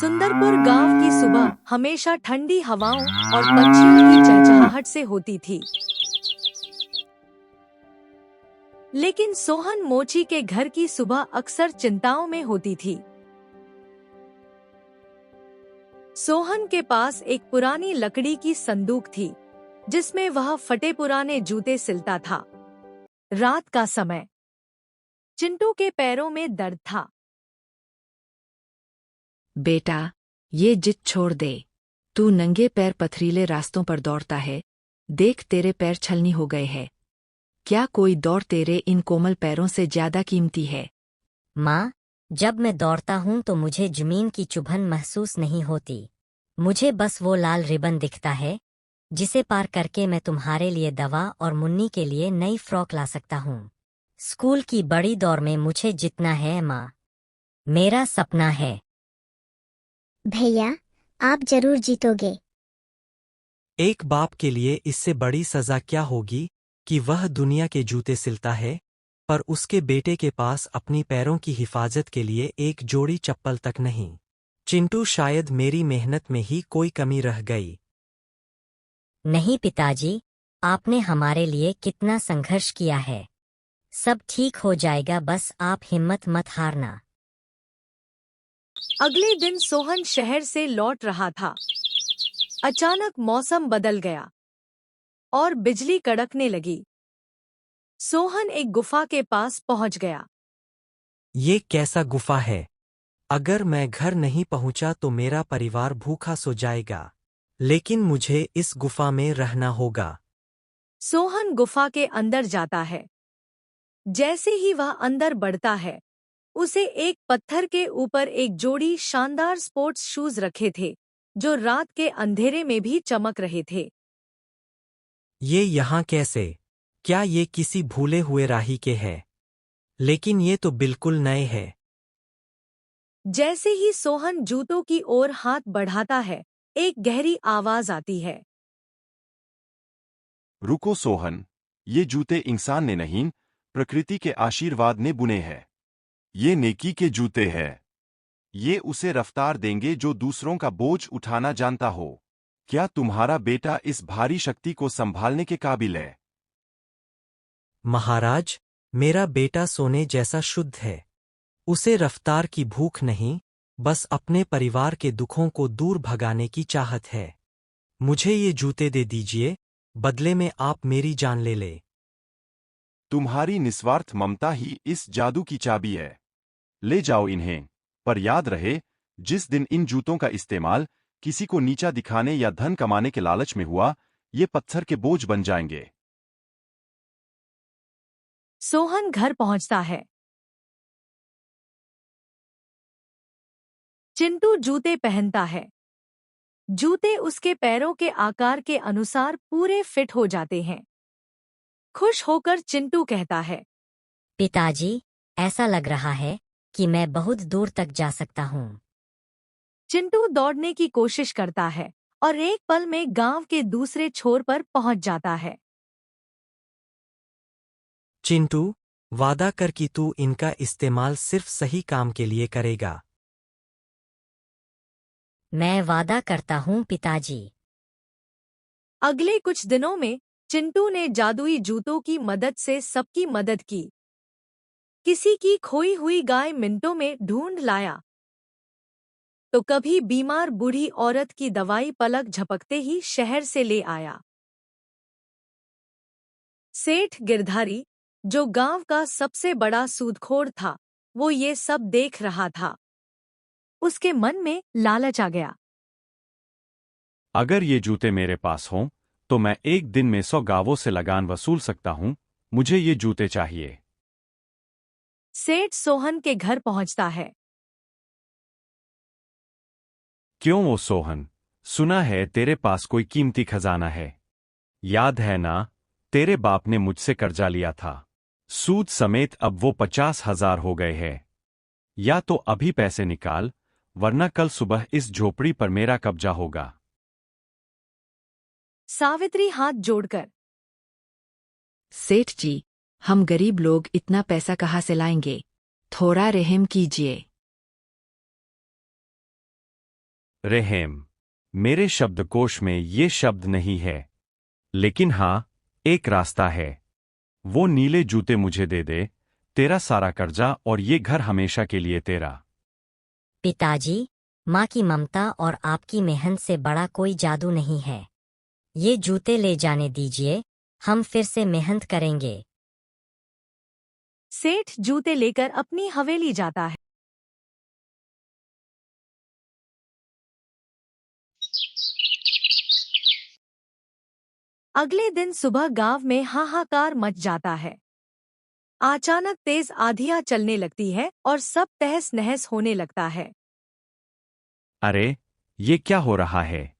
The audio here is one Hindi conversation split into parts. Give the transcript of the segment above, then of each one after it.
सुंदरपुर गांव की सुबह हमेशा ठंडी हवाओं और पंछियों की चहचहाहट से होती थी। लेकिन सोहन मोची के घर की सुबह अक्सर चिंताओं में होती थी। सोहन के पास एक पुरानी लकड़ी की संदूक थी, जिसमें वह फटे पुराने जूते सिलता था। रात का समय। चिंटू के पैरों में दर्द था। बेटा, ये जिद छोड़ दे। तू नंगे पैर पथरीले रास्तों पर दौड़ता है। देख, तेरे पैर छलनी हो गए हैं। क्या कोई दौड़ तेरे इन कोमल पैरों से ज्यादा कीमती है? माँ, जब मैं दौड़ता हूँ तो मुझे जमीन की चुभन महसूस नहीं होती। मुझे बस वो लाल रिबन दिखता है, जिसे पार करके मैं तुम्हारे लिए दवा और मुन्नी के लिए नई फ्रॉक ला सकता हूँ। स्कूल की बड़ी दौड़ में मुझे जीतना है माँ। मेरा सपना है। भैया, आप जरूर जीतोगे। एक बाप के लिए इससे बड़ी सजा क्या होगी कि वह दुनिया के जूते सिलता है, पर उसके बेटे के पास अपनी पैरों की हिफाजत के लिए एक जोड़ी चप्पल तक नहीं। चिंटू, शायद मेरी मेहनत में ही कोई कमी रह गई। नहीं पिताजी, आपने हमारे लिए कितना संघर्ष किया है। सब ठीक हो जाएगा, बस आप हिम्मत मत हारना। अगले दिन सोहन शहर से लौट रहा था। अचानक मौसम बदल गया और बिजली कड़कने लगी। सोहन एक गुफा के पास पहुंच गया। ये कैसा गुफा है? अगर मैं घर नहीं पहुंचा तो मेरा परिवार भूखा सो जाएगा। लेकिन मुझे इस गुफा में रहना होगा। सोहन गुफा के अंदर जाता है। जैसे ही वह अंदर बढ़ता है, उसे एक पत्थर के ऊपर एक जोड़ी शानदार स्पोर्ट्स शूज रखे थे, जो रात के अंधेरे में भी चमक रहे थे। ये यहाँ कैसे? क्या ये किसी भूले हुए राही के हैं? लेकिन ये तो बिल्कुल नए हैं। जैसे ही सोहन जूतों की ओर हाथ बढ़ाता है, एक गहरी आवाज आती है। रुको सोहन, ये जूते इंसान ने नहीं, प्रकृति के आशीर्वाद ने बुने हैं। ये नेकी के जूते हैं। ये उसे रफ्तार देंगे जो दूसरों का बोझ उठाना जानता हो। क्या तुम्हारा बेटा इस भारी शक्ति को संभालने के काबिल है? महाराज, मेरा बेटा सोने जैसा शुद्ध है। उसे रफ्तार की भूख नहीं, बस अपने परिवार के दुखों को दूर भगाने की चाहत है। मुझे ये जूते दे दीजिए, बदले में आप मेरी जान ले ले। तुम्हारी निस्वार्थ ममता ही इस जादू की चाबी है। ले जाओ इन्हें, पर याद रहे, जिस दिन इन जूतों का इस्तेमाल किसी को नीचा दिखाने या धन कमाने के लालच में हुआ, ये पत्थर के बोझ बन जाएंगे। सोहन घर पहुंचता है। चिंटू जूते पहनता है। जूते उसके पैरों के आकार के अनुसार पूरे फिट हो जाते हैं। खुश होकर चिंटू कहता है, पिताजी, ऐसा लग रहा है कि मैं बहुत दूर तक जा सकता हूँ। चिंटू दौड़ने की कोशिश करता है और एक पल में गांव के दूसरे छोर पर पहुंच जाता है। चिंटू, वादा कर कि तू इनका इस्तेमाल सिर्फ सही काम के लिए करेगा। मैं वादा करता हूँ पिताजी। अगले कुछ दिनों में चिंटू ने जादुई जूतों की मदद से सबकी मदद की। किसी की खोई हुई गाय मिनटों में ढूंढ लाया, तो कभी बीमार बूढ़ी औरत की दवाई पलक झपकते ही शहर से ले आया। सेठ गिरधारी, जो गांव का सबसे बड़ा सूदखोर था, वो ये सब देख रहा था। उसके मन में लालच आ गया। अगर ये जूते मेरे पास हों, तो मैं एक दिन में 100 गांवों से लगान वसूल सकता हूं। मुझे ये जूते चाहिए। सेठ सोहन के घर पहुंचता है। क्यों वो सोहन, सुना है तेरे पास कोई कीमती खजाना है। याद है ना, तेरे बाप ने मुझसे कर्जा लिया था। सूद समेत अब वो 50,000 हो गए हैं। या तो अभी पैसे निकाल, वरना कल सुबह इस झोपड़ी पर मेरा कब्जा होगा। सावित्री हाथ जोड़कर, सेठ जी, हम गरीब लोग इतना पैसा कहाँ से लाएंगे? थोड़ा रहम कीजिए। रेहेम। मेरे शब्दकोश में ये शब्द नहीं है, लेकिन हाँ, एक रास्ता है। वो नीले जूते मुझे दे दे, तेरा सारा कर्जा और ये घर हमेशा के लिए तेरा। पिताजी, माँ की ममता और आपकी मेहनत से बड़ा कोई जादू नहीं है। ये जूते ले जाने दीजिए, हम फिर से मेहनत करेंगे। सेठ जूते लेकर अपनी हवेली जाता है। अगले दिन सुबह गांव में हाहाकार मच जाता है। अचानक तेज आंधियां चलने लगती है और सब तहस नहस होने लगता है। अरे, ये क्या हो रहा है?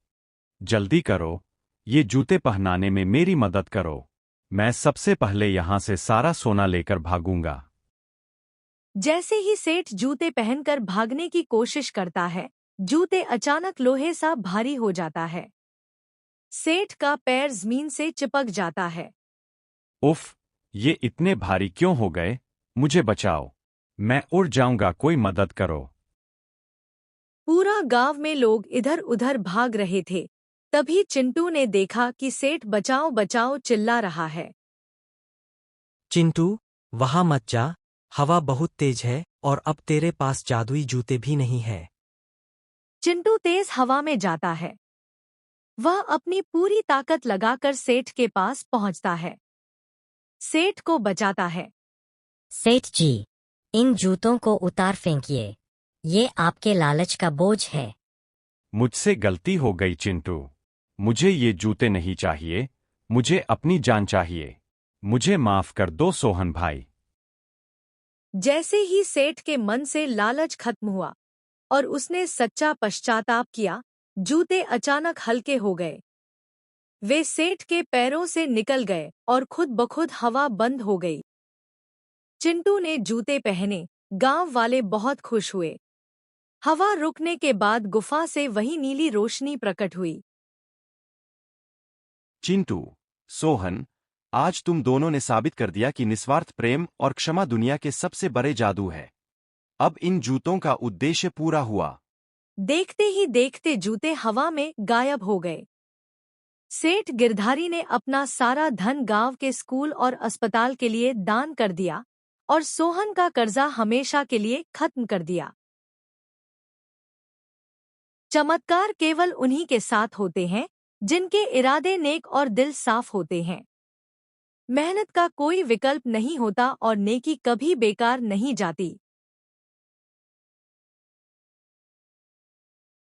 जल्दी करो, ये जूते पहनाने में मेरी मदद करो। मैं सबसे पहले यहां से सारा सोना लेकर भागूंगा। जैसे ही सेठ जूते पहनकर भागने की कोशिश करता है, जूते अचानक लोहे सा भारी हो जाता है। सेठ का पैर जमीन से चिपक जाता है। उफ, ये इतने भारी क्यों हो गए? मुझे बचाओ, मैं उड़ जाऊंगा, कोई मदद करो। पूरा गांव में लोग इधर उधर भाग रहे थे। तभी चिंटू ने देखा कि सेठ बचाओ बचाओ चिल्ला रहा है। चिंटू, वहां मत जा, हवा बहुत तेज है और अब तेरे पास जादुई जूते भी नहीं है। चिंटू तेज हवा में जाता है। वह अपनी पूरी ताकत लगाकर सेठ के पास पहुंचता है। सेठ को बचाता है। सेठ जी, इन जूतों को उतार फेंकिए। ये आपके लालच का बोझ है। मुझसे गलती हो गई चिंटू। मुझे ये जूते नहीं चाहिए, मुझे अपनी जान चाहिए। मुझे माफ कर दो सोहन भाई। जैसे ही सेठ के मन से लालच खत्म हुआ और उसने सच्चा पश्चाताप किया, जूते अचानक हल्के हो गए। वे सेठ के पैरों से निकल गए और खुद बखुद हवा बंद हो गई। चिंटू ने जूते पहने, गांव वाले बहुत खुश हुए। हवा रुकने के बाद गुफा से वही नीली रोशनी प्रकट हुई। चिंटू, सोहन, आज तुम दोनों ने साबित कर दिया कि निस्वार्थ प्रेम और क्षमा दुनिया के सबसे बड़े जादू है। अब इन जूतों का उद्देश्य पूरा हुआ। देखते ही देखते जूते हवा में गायब हो गए। सेठ गिरधारी ने अपना सारा धन गांव के स्कूल और अस्पताल के लिए दान कर दिया और सोहन का कर्जा हमेशा के लिए खत्म कर दिया। चमत्कार केवल उन्हीं के साथ होते हैं जिनके इरादे नेक और दिल साफ होते हैं। मेहनत का कोई विकल्प नहीं होता और नेकी कभी बेकार नहीं जाती।